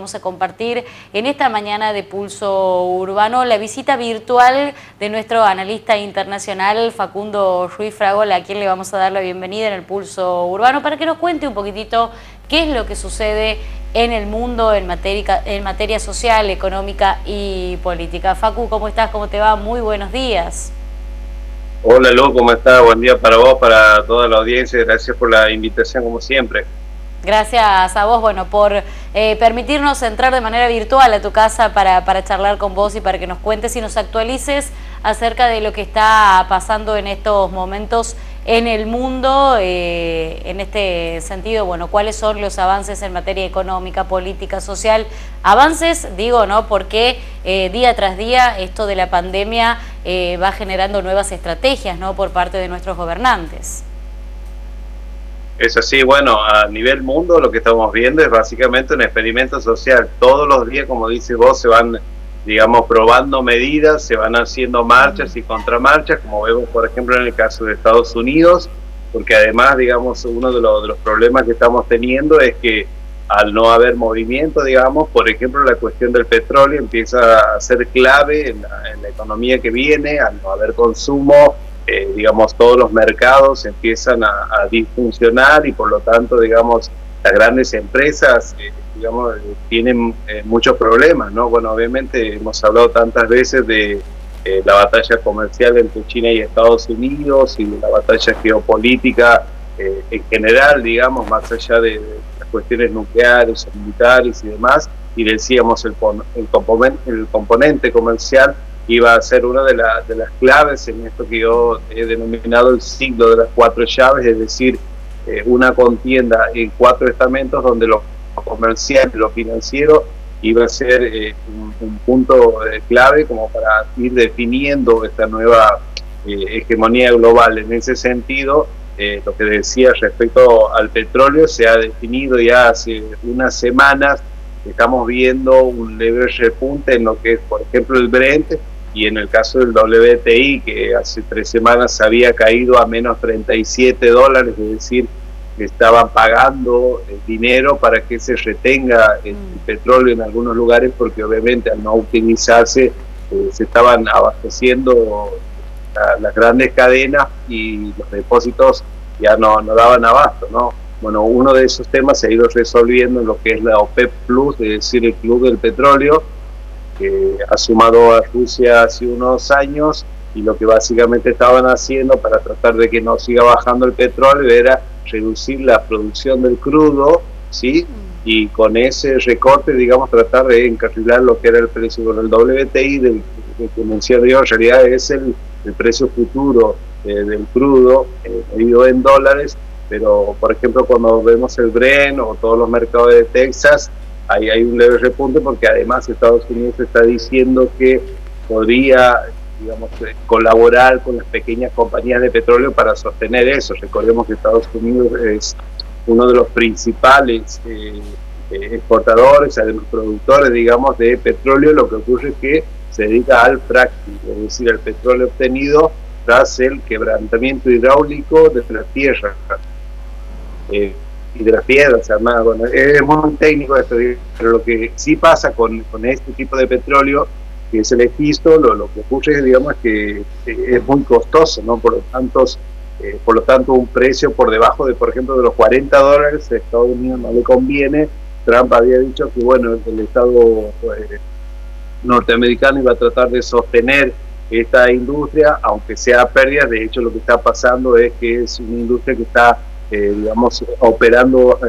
vamos a compartir en esta mañana de Pulso Urbano la visita virtual de nuestro analista internacional Facundo Ruiz Fragola, a quien le vamos a dar la bienvenida en el Pulso Urbano para que nos cuente un poquitito qué es lo que sucede en el mundo en materia social, económica y política. Facu, ¿cómo estás? ¿Cómo te va? Muy buenos días. Hola Lu, ¿cómo estás? Buen día para vos, para toda la audiencia. Gracias por la invitación, como siempre. Gracias a vos, bueno, por permitirnos entrar de manera virtual a tu casa para charlar con vos y para que nos cuentes y nos actualices acerca de lo que está pasando en estos momentos en el mundo. En este sentido, bueno, ¿cuáles son los avances en materia económica, política, social? Avances, digo, ¿no? Porque día tras día esto de la pandemia va generando nuevas estrategias, ¿no? Por parte de nuestros gobernantes. Es así, bueno, a nivel mundo lo que estamos viendo es básicamente un experimento social. Todos los días, como dices vos, se van, digamos, probando medidas, se van haciendo marchas y contramarchas, como vemos, por ejemplo, en el caso de Estados Unidos, porque además, digamos, uno de los problemas que estamos teniendo es que al no haber movimiento, digamos, por ejemplo, la cuestión del petróleo empieza a ser clave en la economía que viene, al no haber consumo. Digamos, todos los mercados empiezan a disfuncionar y por lo tanto, digamos, las grandes empresas, digamos, tienen muchos problemas, ¿no? Bueno, obviamente hemos hablado tantas veces de la batalla comercial entre China y Estados Unidos y de la batalla geopolítica en general, digamos, más allá de las cuestiones nucleares o militares y demás, y decíamos el componente comercial iba a ser una de las claves en esto que yo he denominado el siglo de las cuatro llaves, es decir, una contienda en cuatro estamentos donde lo comercial y lo financiero iba a ser un punto clave como para ir definiendo esta nueva hegemonía global. En ese sentido, lo que decía respecto al petróleo se ha definido ya hace unas semanas. Estamos viendo un leve repunte en lo que es, por ejemplo, el Brent, y en el caso del WTI, que hace 3 semanas había caído a menos $37, es decir, estaban pagando dinero para que se retenga el petróleo en algunos lugares, porque obviamente al no utilizarse se estaban abasteciendo las grandes cadenas y los depósitos ya no daban abasto, ¿no? Bueno, uno de esos temas se ha ido resolviendo en lo que es la OPEP Plus, es decir, el Club del Petróleo, que ha sumado a Rusia hace unos años, y lo que básicamente estaban haciendo para tratar de que no siga bajando el petróleo era reducir la producción del crudo, ¿sí? Y con ese recorte, digamos, tratar de encarrilar lo que era el precio. Con el WTI, del que mencioné yo, en realidad es el precio futuro del crudo, medido en dólares, pero por ejemplo cuando vemos el Brent o todos los mercados de Texas, ahí hay un leve repunte, porque además Estados Unidos está diciendo que podría, digamos, colaborar con las pequeñas compañías de petróleo para sostener eso. Recordemos que Estados Unidos es uno de los principales exportadores, además productores, digamos, de petróleo. Lo que ocurre es que se dedica al fracking, es decir, al petróleo obtenido tras el quebrantamiento hidráulico de la tierra. Y de las piedras, además, bueno, es muy técnico esto, pero lo que sí pasa con este tipo de petróleo, que es el esquisto, lo que ocurre, digamos, es que es muy costoso, ¿no? Por lo tanto, un precio por debajo de, por ejemplo, de los $40 a Estados Unidos no le conviene. Trump había dicho que, bueno, el Estado norteamericano iba a tratar de sostener esta industria, aunque sea a pérdidas. De hecho, lo que está pasando es que es una industria que está digamos, operando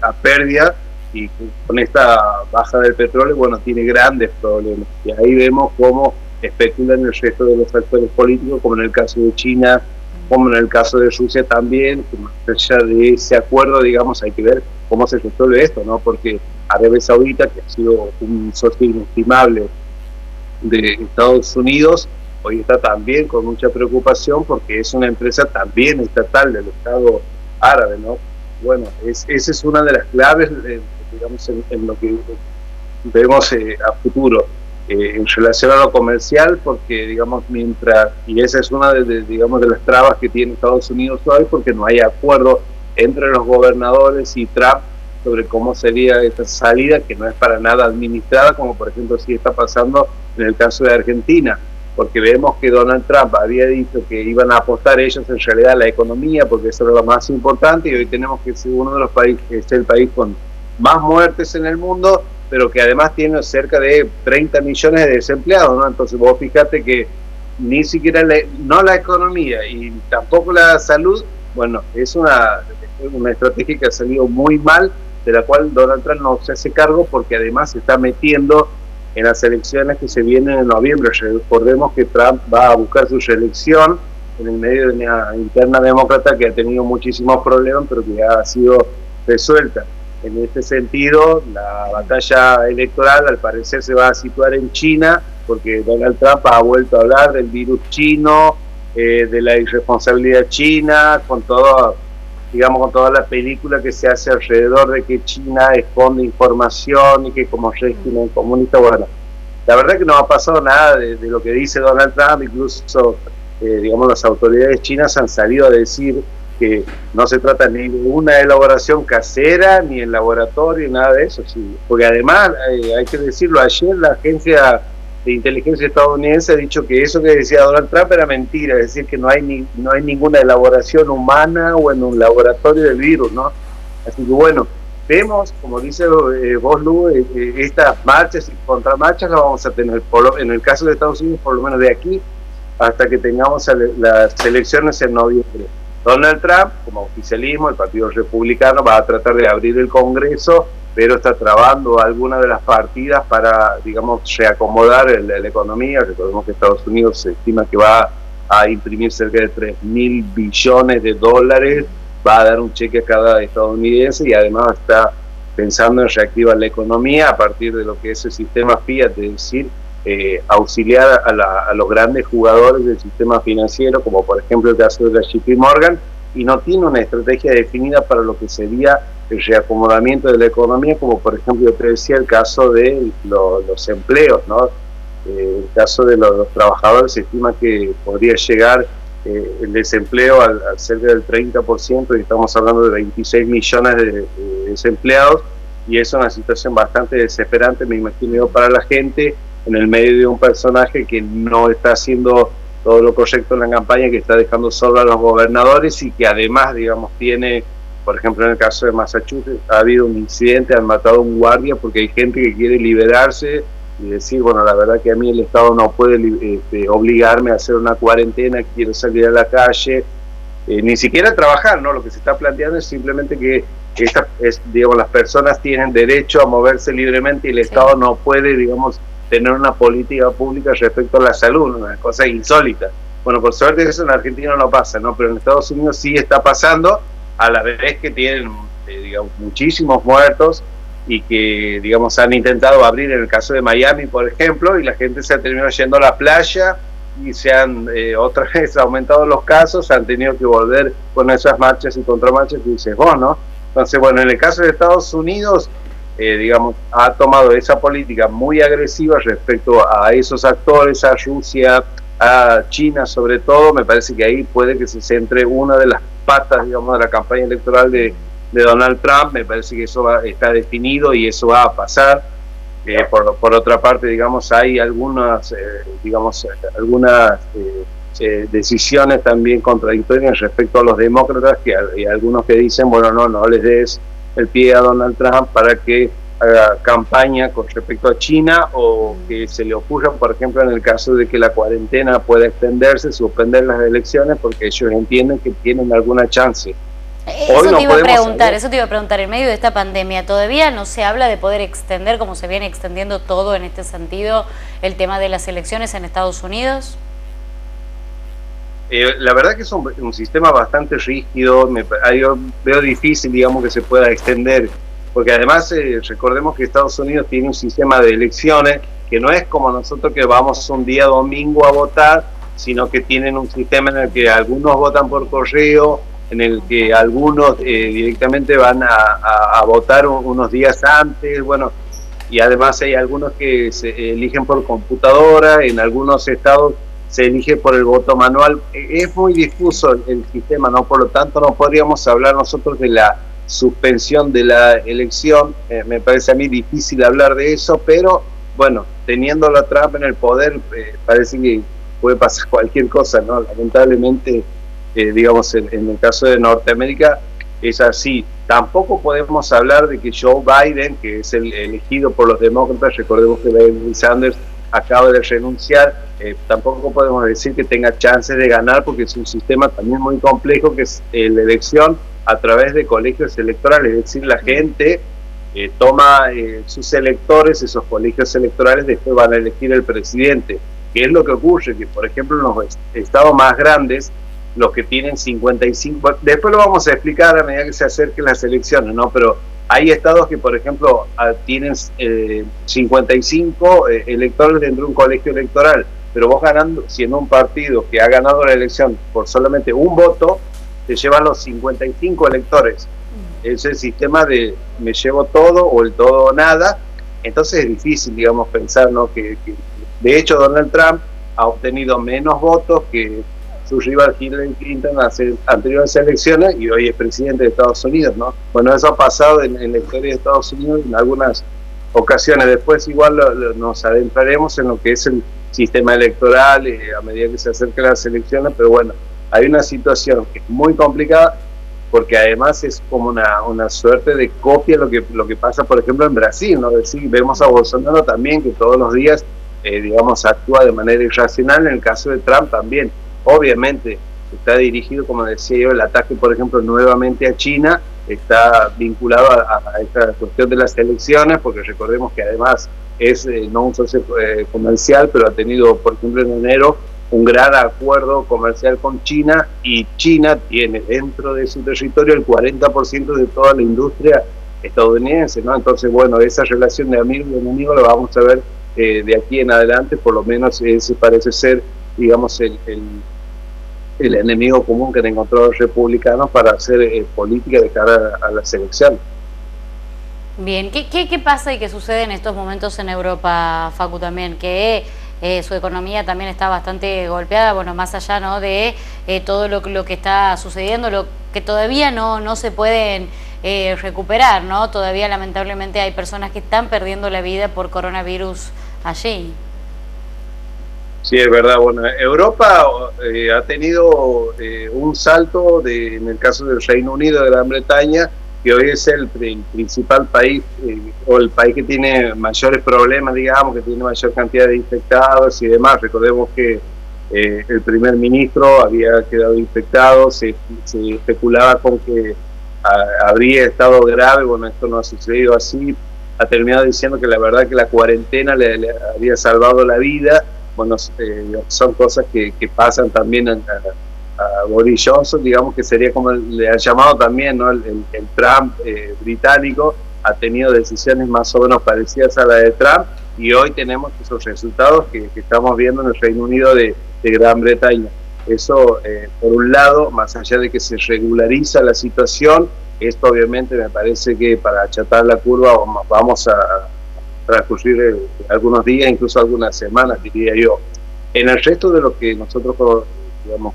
a pérdida, y con esta baja del petróleo, bueno, tiene grandes problemas. Y ahí vemos cómo especulan el resto de los actores políticos, como en el caso de China, como en el caso de Rusia también, que más allá de ese acuerdo, digamos, hay que ver cómo se resuelve esto, ¿no? Porque Arabia Saudita, que ha sido un socio inestimable de Estados Unidos, hoy está también con mucha preocupación porque es una empresa también estatal del Estado árabe, ¿no? Bueno, esa es una de las claves, digamos, en lo que vemos a futuro, en relación a lo comercial, porque, digamos, y esa es una digamos, de las trabas que tiene Estados Unidos hoy, porque no hay acuerdo entre los gobernadores y Trump sobre cómo sería esta salida, que no es para nada administrada, como por ejemplo sí está pasando en el caso de Argentina, porque vemos que Donald Trump había dicho que iban a apostar ellos en realidad a la economía, porque eso era lo más importante, y hoy tenemos que ser uno de los países, es el país con más muertes en el mundo, pero que además tiene cerca de 30 millones de desempleados, ¿no? Entonces vos fíjate que ni siquiera no la economía y tampoco la salud, bueno, es una estrategia que ha salido muy mal, de la cual Donald Trump no se hace cargo, porque además se está metiendo en las elecciones que se vienen en noviembre. Recordemos que Trump va a buscar su reelección en el medio de una interna demócrata que ha tenido muchísimos problemas, pero que ha sido resuelta. En este sentido, la batalla electoral al parecer se va a situar en China, porque Donald Trump ha vuelto a hablar del virus chino, de la irresponsabilidad china, con todo, digamos, con toda la película que se hace alrededor de que China esconde información y que como régimen comunista, bueno, la verdad que no ha pasado nada de lo que dice Donald Trump. Incluso, digamos, las autoridades chinas han salido a decir que no se trata ni de una elaboración casera, ni en laboratorio, nada de eso, sí. Porque además, hay que decirlo, ayer la agencia de inteligencia estadounidense ha dicho que eso que decía Donald Trump era mentira, es decir, que no hay ninguna elaboración humana o en un laboratorio del virus, ¿no? Así que bueno, vemos, como dice vos, Lu, estas marchas y contramarchas las vamos a tener, en el caso de Estados Unidos, por lo menos de aquí, hasta que tengamos las elecciones en noviembre. Donald Trump, como oficialismo, el Partido Republicano, va a tratar de abrir el Congreso, pero está trabando algunas de las partidas para, digamos, reacomodar la economía. Recordemos que Estados Unidos se estima que va a imprimir cerca de 3.000 billones de dólares, va a dar un cheque a cada estadounidense y además está pensando en reactivar la economía a partir de lo que es el sistema fiat, es decir, auxiliar a los grandes jugadores del sistema financiero, como por ejemplo el caso de la JP Morgan, y no tiene una estrategia definida para lo que sería el reacomodamiento de la economía, como por ejemplo yo te decía el caso de los empleos, ¿no? El caso de los trabajadores, se estima que podría llegar el desempleo al cerca del 30%, y estamos hablando de 26 millones de desempleados, y es una situación bastante desesperante, me imagino yo, para la gente, en el medio de un personaje que no está haciendo todo lo correcto en la campaña, que está dejando solo a los gobernadores y que además, digamos, tiene, por ejemplo, en el caso de Massachusetts, ha habido un incidente, han matado a un guardia porque hay gente que quiere liberarse y decir, bueno, la verdad que a mí el Estado no puede obligarme a hacer una cuarentena, quiero salir a la calle, ni siquiera trabajar, ¿no? Lo que se está planteando es simplemente que digamos, las personas tienen derecho a moverse libremente y el Estado no puede, digamos, tener una política pública respecto a la salud, una cosa insólita. Bueno, por suerte eso en Argentina no pasa, ¿no? Pero en Estados Unidos sí está pasando, a la vez que tienen, digamos, muchísimos muertos y que, digamos, han intentado abrir en el caso de Miami, por ejemplo, y la gente se ha terminado yendo a la playa y se han otra vez aumentado los casos, han tenido que volver con esas marchas y contramarchas que dices vos, ¿no? Entonces, bueno, en el caso de Estados Unidos, digamos, ha tomado esa política muy agresiva respecto a esos actores, a Rusia, a China sobre todo. Me parece que ahí puede que se centre una de las patas, digamos, de la campaña electoral de Donald Trump. Me parece que eso está definido y eso va a pasar. Por otra parte, digamos, hay algunas, decisiones también contradictorias respecto a los demócratas, que hay algunos que dicen, bueno, no les des el pie a Donald Trump para que haga campaña con respecto a China, o que se le ocurra, por ejemplo, en el caso de que la cuarentena pueda extenderse, suspender las elecciones, porque ellos entienden que tienen alguna chance. Eso te iba a preguntar, en medio de esta pandemia, ¿todavía no se habla de poder extender, como se viene extendiendo todo en este sentido, el tema de las elecciones en Estados Unidos? La verdad que es un sistema bastante rígido, yo veo difícil, digamos, que se pueda extender, porque además recordemos que Estados Unidos tiene un sistema de elecciones que no es como nosotros, que vamos un día domingo a votar, sino que tienen un sistema en el que algunos votan por correo, en el que algunos directamente van a votar unos días antes, bueno, y además hay algunos que se eligen por computadora, en algunos estados se elige por el voto manual. Es muy difuso el sistema, ¿no? Por lo tanto no podríamos hablar nosotros de la suspensión de la elección. Me parece a mí difícil hablar de eso, pero bueno, teniendo a Trump en el poder, parece que puede pasar cualquier cosa, ¿no? Lamentablemente, digamos, en el caso de Norteamérica es así. Tampoco podemos hablar de que Joe Biden, que es el elegido por los demócratas, recordemos que Bernie Sanders acaba de renunciar, tampoco podemos decir que tenga chances de ganar, porque es un sistema también muy complejo, que es la elección a través de colegios electorales, es decir, la gente toma sus electores, esos colegios electorales después van a elegir el presidente. ¿Qué es lo que ocurre? Que, por ejemplo, en los estados más grandes, los que tienen 55, después lo vamos a explicar a medida que se acerquen las elecciones, ¿no? Pero hay estados que, por ejemplo, tienen 55 electores dentro de un colegio electoral, pero vos ganando, siendo un partido que ha ganado la elección por solamente un voto, te llevan los 55 electores. Es el sistema de me llevo todo o el todo o nada. Entonces es difícil, digamos, pensar, ¿no? que de hecho Donald Trump ha obtenido menos votos que su rival Hillary Clinton en las anteriores elecciones y hoy es presidente de Estados Unidos, ¿no? Bueno, eso ha pasado en la historia de Estados Unidos en algunas ocasiones. Después igual nos adentraremos en lo que es el sistema electoral a medida que se acerquen las elecciones, pero bueno, hay una situación que es muy complicada, porque además es como una suerte de copia lo que pasa, por ejemplo, en Brasil, ¿no? Es decir, vemos a Bolsonaro también, que todos los días, digamos, actúa de manera irracional. En el caso de Trump también, obviamente, está dirigido, como decía yo, el ataque, por ejemplo, nuevamente a China, está vinculado a esta cuestión de las elecciones, porque recordemos que además es no un socio comercial, pero ha tenido, por ejemplo, en enero, un gran acuerdo comercial con China, y China tiene dentro de su territorio el 40% de toda la industria estadounidense, ¿no? Entonces, bueno, esa relación de amigo y enemigo la vamos a ver de aquí en adelante. Por lo menos ese parece ser, digamos, el enemigo común que han encontrado los republicanos para hacer política de cara a las elecciones. Bien, ¿qué pasa y qué sucede en estos momentos en Europa, Facu, también? Que su economía también está bastante golpeada, bueno, más allá, ¿no?, de todo lo que está sucediendo, lo que todavía no se pueden recuperar, ¿no? Todavía lamentablemente hay personas que están perdiendo la vida por coronavirus allí. Sí, es verdad. Bueno, Europa ha tenido un salto en el caso del Reino Unido, de Gran Bretaña, que hoy es el principal país, o el país que tiene mayores problemas, digamos, que tiene mayor cantidad de infectados y demás. Recordemos que el primer ministro había quedado infectado, se especulaba con que habría estado grave. Bueno, esto no ha sucedido así. Ha terminado diciendo que la verdad que la cuarentena le había salvado la vida. Bueno, son cosas que pasan también a Boris Johnson, digamos, que sería como le han llamado también, ¿no? El Trump británico. Ha tenido decisiones más o menos parecidas a la de Trump, y hoy tenemos esos resultados que estamos viendo en el Reino Unido de Gran Bretaña. Eso, por un lado, más allá de que se regulariza la situación, esto obviamente me parece que para achatar la curva vamos a transcurrir algunos días, incluso algunas semanas, diría yo. En el resto de lo que nosotros, digamos,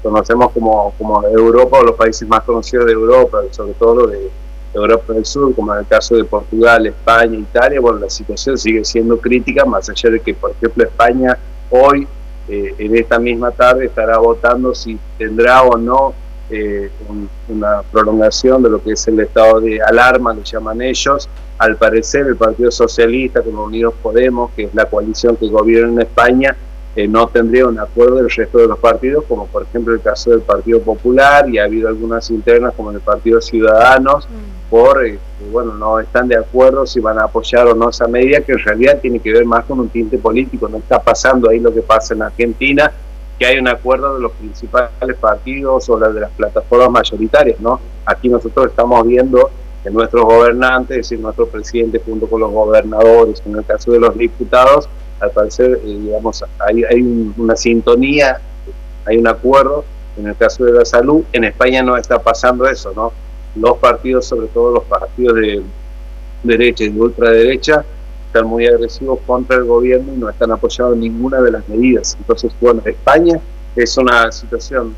conocemos como Europa, o los países más conocidos de Europa, sobre todo lo de Europa del Sur, como en el caso de Portugal, España, Italia, bueno, la situación sigue siendo crítica, más allá de que, por ejemplo, España hoy, en esta misma tarde, estará votando si tendrá o no una prolongación de lo que es el estado de alarma, le llaman ellos. Al parecer, el Partido Socialista con Unidos Podemos, que es la coalición que gobierna en España, no tendría un acuerdo del resto de los partidos, como por ejemplo el caso del Partido Popular, y ha habido algunas internas como en el Partido Ciudadanos, bueno, no están de acuerdo si van a apoyar o no esa medida, que en realidad tiene que ver más con un tinte político. No está pasando ahí lo que pasa en Argentina, que hay un acuerdo de los principales partidos o de las plataformas mayoritarias, ¿no? Aquí nosotros estamos viendo que nuestros gobernantes, es decir, nuestro presidente junto con los gobernadores, en el caso de los diputados, al parecer, digamos, hay una sintonía, hay un acuerdo. En el caso de la salud, en España no está pasando eso, ¿no? Los partidos, sobre todo los partidos de derecha y de ultraderecha, están muy agresivos contra el gobierno y no están apoyando ninguna de las medidas. Entonces, bueno, España es una situación,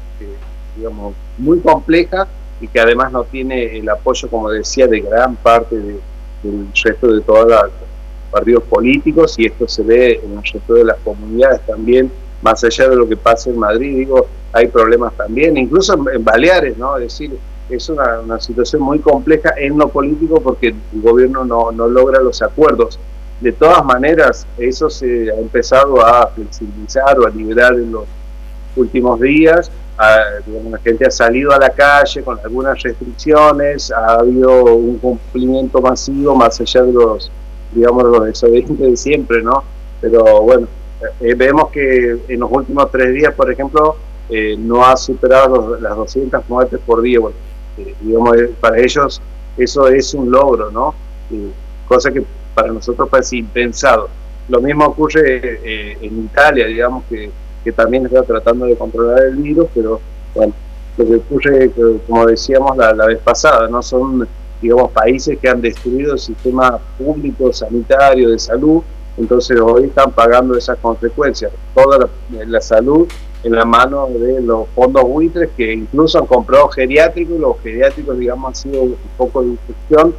digamos, muy compleja, y que además no tiene el apoyo, como decía, de gran parte del resto de todos los partidos políticos, y esto se ve en el resto de las comunidades también, más allá de lo que pasa en Madrid, digo, hay problemas también, incluso en Baleares, ¿no? Es decir, es una situación muy compleja en lo político porque el gobierno no logra los acuerdos. De todas maneras, eso se ha empezado a flexibilizar o a liberar en los últimos días. Digamos, la gente ha salido a la calle con algunas restricciones, ha habido un cumplimiento masivo más allá de los, digamos, los desobedientes de siempre, ¿no? Pero bueno, vemos que en los últimos 3 días, por ejemplo, no ha superado las 200 muertes por día. Bueno, digamos, para ellos eso es un logro, ¿no? Cosa que para nosotros parece impensado. Lo mismo ocurre en Italia, digamos, que también está tratando de controlar el virus, pero bueno, lo que ocurre, como decíamos la vez pasada, no son, digamos, países que han destruido el sistema público sanitario de salud, entonces hoy están pagando esas consecuencias. Toda la salud en la mano de los fondos buitres, que incluso han comprado geriátricos, y los geriátricos, digamos, han sido un poco de infección.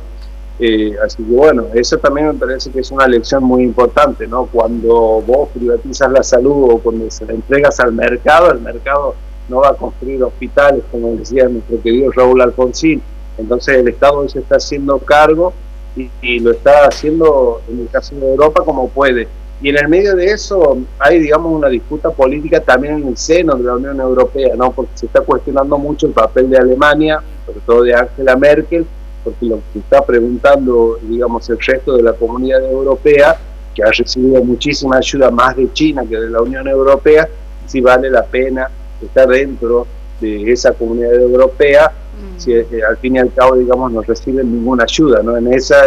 Así que bueno, eso también me parece que es una lección muy importante, ¿no? Cuando vos privatizas la salud o cuando se la entregas al mercado, el mercado no va a construir hospitales, como decía nuestro querido Raúl Alfonsín. Entonces el Estado se está haciendo cargo y lo está haciendo en el caso de Europa como puede. Y en el medio de eso hay, digamos, una disputa política también en el seno de la Unión Europea, ¿no? Porque se está cuestionando mucho el papel de Alemania, sobre todo de Angela Merkel, porque lo que está preguntando, digamos, el resto de la comunidad europea, que ha recibido muchísima ayuda más de China que de la Unión Europea, si vale la pena estar dentro de esa comunidad europea, si al fin y al cabo, digamos, no reciben ninguna ayuda, ¿no? En esa,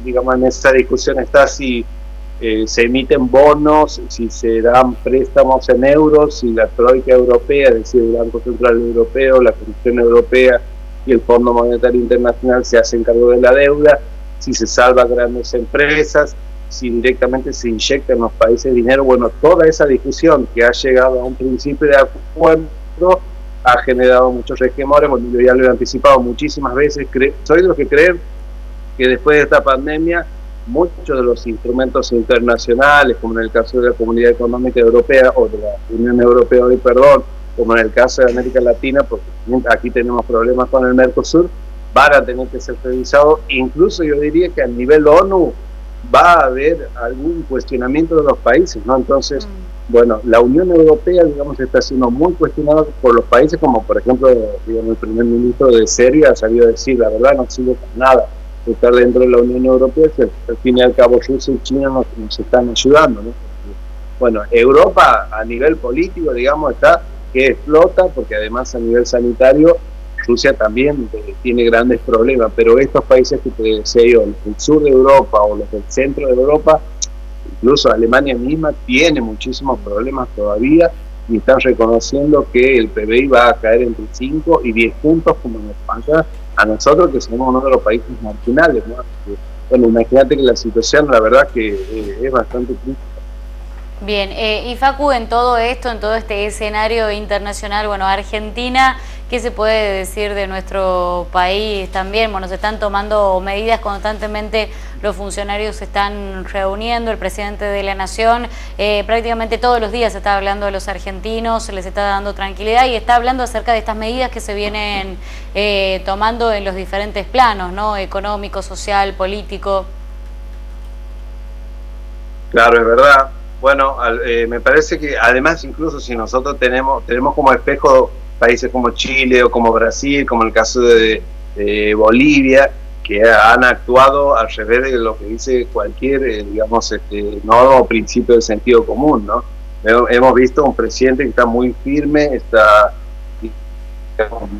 digamos, en esa discusión está si se emiten bonos, si se dan préstamos en euros, si la Troika Europea, es decir, el Banco Central Europeo, la Comisión Europea y el Fondo Monetario Internacional se hacen cargo de la deuda, si se salva grandes empresas, si directamente se inyecta en los países dinero. Bueno, toda esa discusión que ha llegado a un principio de acuerdo ha generado muchos resquemores. Bueno, yo ya lo he anticipado muchísimas veces, soy de los que creen que después de esta pandemia muchos de los instrumentos internacionales, como en el caso de la Comunidad Económica Europea o de la Unión Europea hoy, perdón, como en el caso de América Latina, porque aquí tenemos problemas con el Mercosur, van a tener que ser revisados. Incluso yo diría que a nivel ONU va a haber algún cuestionamiento de los países, ¿no? Entonces, bueno, la Unión Europea, digamos, está siendo muy cuestionada por los países, como por ejemplo, digamos, el primer ministro de Serbia salió a decir, la verdad, no sirve para nada estar dentro de la Unión Europea, que al fin y al cabo Rusia y China nos están ayudando, ¿no? Bueno, Europa a nivel político, digamos, está que explota, porque además a nivel sanitario Rusia también tiene grandes problemas, pero estos países que te decía yo, el sur de Europa o los del centro de Europa, incluso Alemania misma, tiene muchísimos problemas todavía y están reconociendo que el PBI va a caer entre 5 y 10 puntos, como nos pasa a nosotros, que somos uno de los países marginales, ¿no? Bueno, imagínate que la situación, la verdad, que es bastante crítica. Bien, y Facu, en todo esto, en todo este escenario internacional, bueno, Argentina, ¿qué se puede decir de nuestro país también? Bueno, se están tomando medidas constantemente, los funcionarios se están reuniendo, el presidente de la Nación, prácticamente todos los días se está hablando de los argentinos, se les está dando tranquilidad y está hablando acerca de estas medidas que se vienen tomando en los diferentes planos, ¿no? Económico, social, político. Claro, es verdad. Bueno, me parece que además incluso si nosotros tenemos como espejo países como Chile o como Brasil, como el caso de Bolivia, que han actuado al revés de lo que dice cualquier, digamos, no principio del sentido común, ¿no? Hemos visto un presidente que está muy firme, está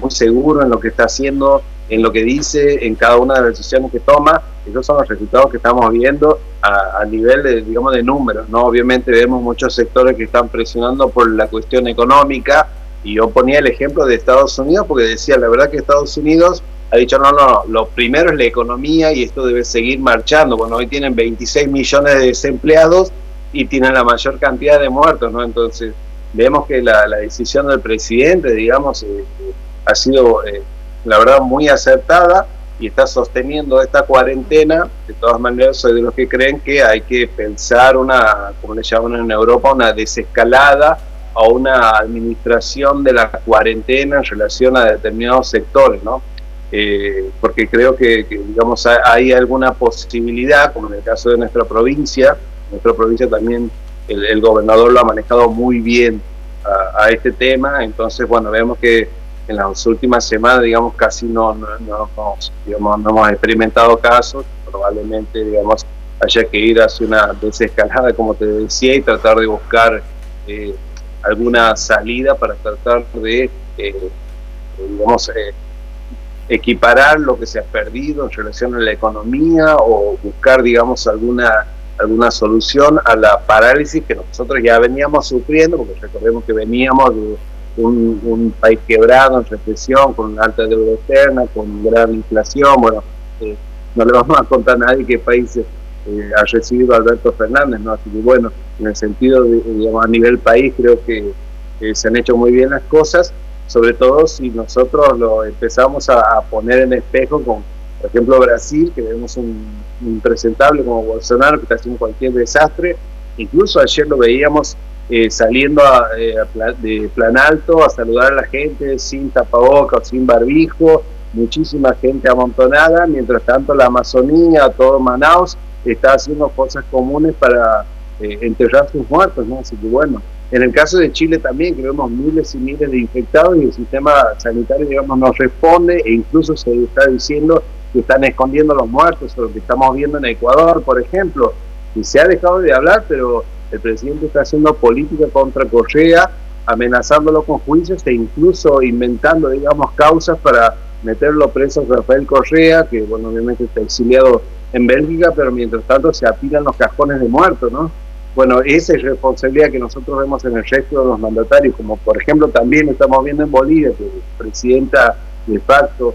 muy seguro en lo que está haciendo, en lo que dice, en cada una de las decisiones que toma. Esos son los resultados que estamos viendo a nivel de, digamos, de números, ¿no? Obviamente vemos muchos sectores que están presionando por la cuestión económica, y yo ponía el ejemplo de Estados Unidos porque decía, la verdad que Estados Unidos ha dicho, no, lo primero es la economía y esto debe seguir marchando. Bueno, hoy tienen 26 millones de desempleados y tienen la mayor cantidad de muertos, ¿no? Entonces vemos que la decisión del presidente, digamos, ha sido la verdad, muy acertada y está sosteniendo esta cuarentena. De todas maneras, soy de los que creen que hay que pensar una, como le llaman en Europa, una desescalada o una administración de la cuarentena en relación a determinados sectores, ¿no? Porque creo que, digamos, hay alguna posibilidad, como en el caso de nuestra provincia también el gobernador lo ha manejado muy bien a este tema. Entonces, bueno, vemos que en las últimas semanas, digamos, casi no hemos experimentado casos. Probablemente, digamos, haya que ir hacia una desescalada, como te decía, y tratar de buscar alguna salida para tratar de, digamos, equiparar lo que se ha perdido en relación a la economía, o buscar, digamos, alguna solución a la parálisis que nosotros ya veníamos sufriendo, porque recordemos que veníamos de un país quebrado, en recesión, con una alta deuda externa, con gran inflación. Bueno, no le vamos a contar a nadie qué país ha recibido Alberto Fernández, ¿no? Así que bueno, en el sentido de, digamos, a nivel país, creo que se han hecho muy bien las cosas, sobre todo si nosotros lo empezamos a poner en espejo con, por ejemplo, Brasil, que vemos un impresentable como Bolsonaro, que está haciendo cualquier desastre. Incluso ayer lo veíamos saliendo de Planalto a saludar a la gente sin tapabocas, sin barbijo, muchísima gente amontonada. Mientras tanto, la Amazonía, todo Manaus, está haciendo cosas comunes para enterrar sus muertos, ¿no? Así que bueno, en el caso de Chile también, que vemos miles y miles de infectados y el sistema sanitario, digamos, no responde, e incluso se está diciendo que están escondiendo los muertos, o lo que estamos viendo en Ecuador, por ejemplo. Y se ha dejado de hablar, pero el presidente está haciendo política contra Correa, amenazándolo con juicios e incluso inventando, digamos, causas para meterlo preso a Rafael Correa, que, bueno, obviamente está exiliado en Bélgica, pero mientras tanto se apilan los cajones de muertos, ¿no? Bueno, esa es responsabilidad que nosotros vemos en el resto de los mandatarios, como por ejemplo también estamos viendo en Bolivia, que la presidenta de facto,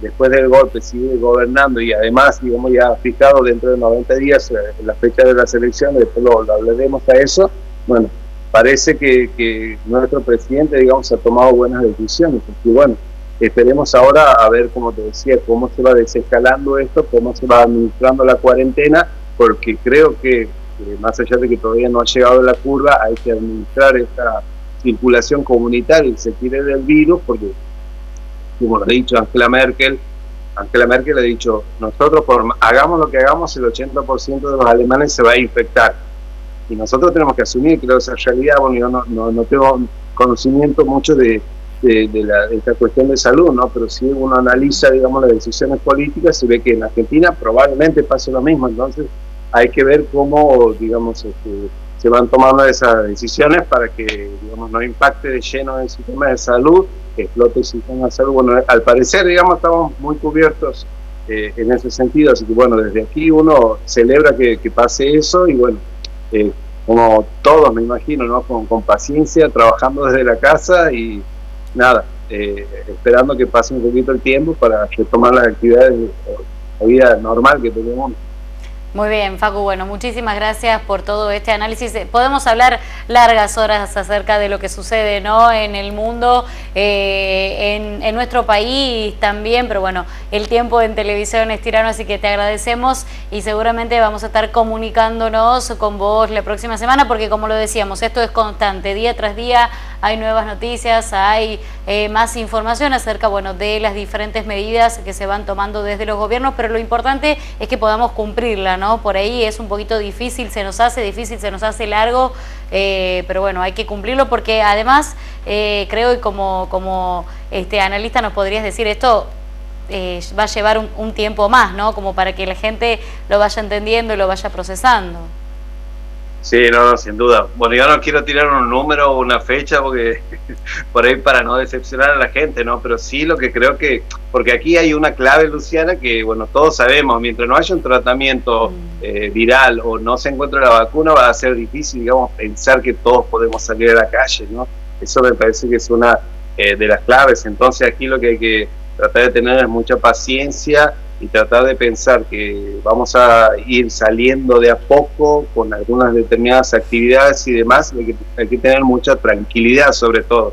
después del golpe, sigue gobernando, y además, digamos, ya fijado dentro de 90 días la fecha de las elecciones. Después lo hablaremos a eso. Bueno, parece que nuestro presidente, digamos, ha tomado buenas decisiones. Y bueno, esperemos ahora a ver, como te decía, cómo se va desescalando esto, cómo se va administrando la cuarentena, porque creo que más allá de que todavía no ha llegado la curva, hay que administrar esta circulación comunitaria, si se quiere, del virus, porque, como lo ha dicho Angela Merkel ha dicho, nosotros hagamos lo que hagamos, el 80% de los alemanes se va a infectar. Y nosotros tenemos que asumir, creo, esa realidad. Bueno, yo no tengo conocimiento mucho de esta cuestión de salud, ¿no? Pero si uno analiza, digamos, las decisiones políticas, se ve que en Argentina probablemente pase lo mismo. Entonces hay que ver cómo, digamos, se van tomando esas decisiones para que, digamos, no impacte de lleno el sistema de salud, que explote el sistema de salud. Bueno, al parecer, digamos, estamos muy cubiertos en ese sentido. Así que bueno, desde aquí uno celebra que pase eso, y bueno, como todos, me imagino, ¿no? Con paciencia, trabajando desde la casa y nada, esperando que pase un poquito el tiempo para retomar las actividades de la vida normal que tenemos. Muy bien, Facu, bueno, muchísimas gracias por todo este análisis. Podemos hablar largas horas acerca de lo que sucede, ¿no?, en el mundo, en nuestro país también, pero bueno, el tiempo en televisión es tirano, así que te agradecemos y seguramente vamos a estar comunicándonos con vos la próxima semana, porque como lo decíamos, esto es constante, día tras día hay nuevas noticias, hay más información acerca, bueno, de las diferentes medidas que se van tomando desde los gobiernos, pero lo importante es que podamos cumplirla, ¿no? Por ahí es un poquito difícil, se nos hace largo, pero bueno, hay que cumplirlo, porque además creo, y como analista nos podrías decir, esto va a llevar un tiempo más, ¿no? Como para que la gente lo vaya entendiendo y lo vaya procesando. Sí, no, sin duda. Bueno, yo no quiero tirar un número o una fecha, porque por ahí, para no decepcionar a la gente, ¿no? Pero sí, lo que creo que, porque aquí hay una clave, Luciana, que bueno, todos sabemos, mientras no haya un tratamiento viral o no se encuentre la vacuna, va a ser difícil, digamos, pensar que todos podemos salir a la calle, ¿no? Eso me parece que es una de las claves. Entonces aquí lo que hay que tratar de tener es mucha paciencia y tratar de pensar que vamos a ir saliendo de a poco con algunas determinadas actividades y demás. Hay que tener mucha tranquilidad, sobre todo.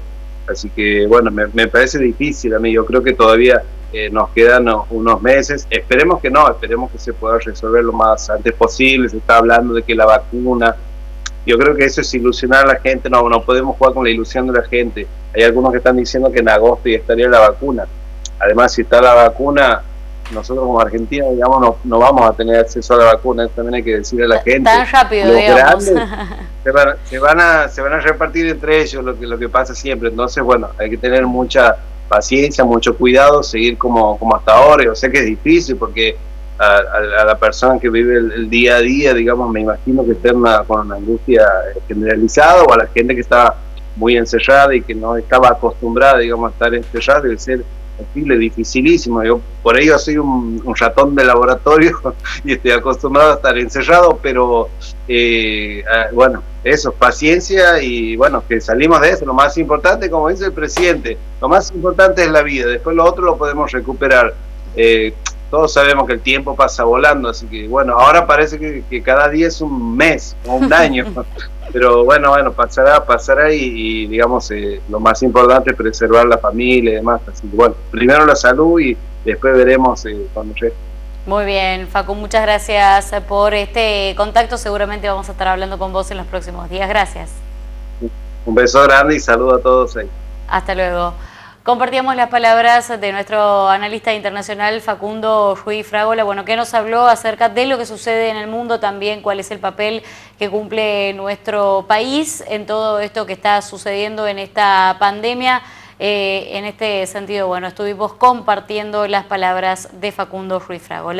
Así que bueno, me parece difícil a mí, yo creo que todavía nos quedan unos meses, esperemos que no, esperemos que se pueda resolver lo más antes posible. Se está hablando de que la vacuna, yo creo que eso es ilusionar a la gente, no podemos jugar con la ilusión de la gente. Hay algunos que están diciendo que en agosto ya estaría la vacuna. Además, si está la vacuna, nosotros como Argentina, digamos, no vamos a tener acceso a la vacuna. Eso también hay que decirle a la gente. Tan rápido, Los digamos. grandes se van a repartir entre ellos lo que pasa siempre. Entonces, bueno, hay que tener mucha paciencia, mucho cuidado, seguir como hasta ahora. Yo sé que es difícil porque a la persona que vive el día a día, digamos, me imagino que esté con una angustia generalizada, o a la gente que está muy encerrada y que no estaba acostumbrada, digamos, a estar encerrada, debe ser posible, dificilísimo. Yo por ello soy un ratón de laboratorio y estoy acostumbrado a estar encerrado, pero bueno, eso, paciencia y bueno, que salimos de eso. Lo más importante, como dice el presidente, lo más importante es la vida, después lo otro lo podemos recuperar. Todos sabemos que el tiempo pasa volando, así que bueno, ahora parece que cada día es un mes o un año, pero bueno, pasará y digamos, lo más importante es preservar la familia y demás. Así que bueno, primero la salud y después veremos cuando llegue. Muy bien, Facu, muchas gracias por este contacto. Seguramente vamos a estar hablando con vos en los próximos días. Gracias. Un beso grande y saludo a todos ahí. Hasta luego. Compartíamos las palabras de nuestro analista internacional Facundo Ruiz Fragola, bueno, que nos habló acerca de lo que sucede en el mundo, también cuál es el papel que cumple nuestro país en todo esto que está sucediendo en esta pandemia. En este sentido, bueno, estuvimos compartiendo las palabras de Facundo Ruiz Fragola.